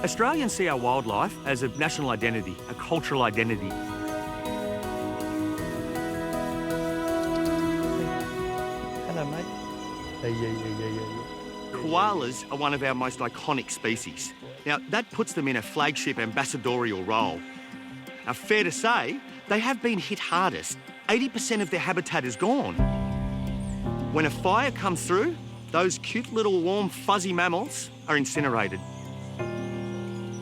Australians see our wildlife as a national identity, a cultural identity. Hello, mate. Yeah. Koalas are one of our most iconic species. Now, that puts them in a flagship ambassadorial role. Now, fair to say, they have been hit hardest. 80% of their habitat is gone. When a fire comes through, those cute little warm fuzzy mammals are incinerated.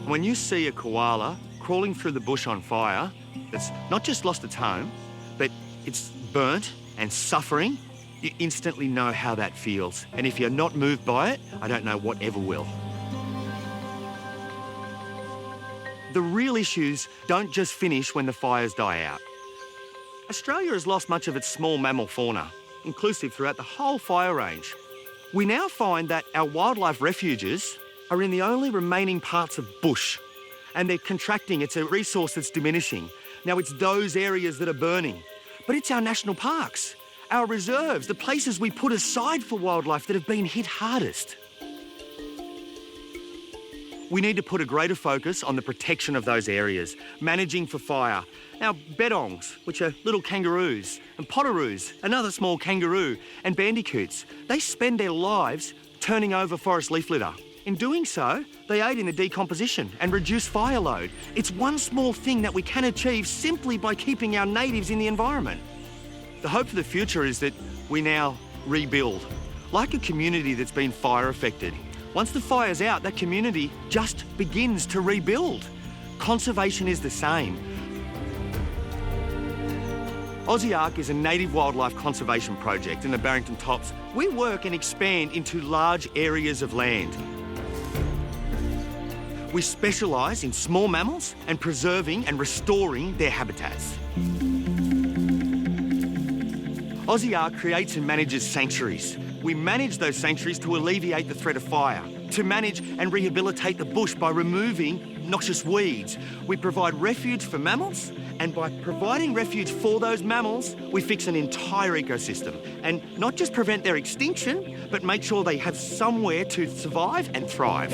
When you see a koala crawling through the bush on fire, that's not just lost its home, but it's burnt and suffering, you instantly know how that feels. And if you're not moved by it, I don't know what ever will. The real issues don't just finish when the fires die out. Australia has lost much of its small mammal fauna, inclusive throughout the whole fire range. We now find that our wildlife refuges are in the only remaining parts of bush, and they're contracting. It's a resource that's diminishing. Now, it's those areas that are burning, but it's our national parks, our reserves, the places we put aside for wildlife that have been hit hardest. We need to put a greater focus on the protection of those areas, managing for fire. Now, bedongs, which are little kangaroos, and potoroos, another small kangaroo, and bandicoots, they spend their lives turning over forest leaf litter. In doing so, they aid in the decomposition and reduce fire load. It's one small thing that we can achieve simply by keeping our natives in the environment. The hope for the future is that we now rebuild, like a community that's been fire affected. Once the fire's out, that community just begins to rebuild. Conservation is the same. Aussie Ark is a native wildlife conservation project in the Barrington Tops. We work and expand into large areas of land. We specialise in small mammals and preserving and restoring their habitats. Aussie Ark creates and manages sanctuaries. We manage those sanctuaries to alleviate the threat of fire, to manage and rehabilitate the bush by removing noxious weeds. We provide refuge for mammals, and by providing refuge for those mammals, we fix an entire ecosystem and not just prevent their extinction, but make sure they have somewhere to survive and thrive.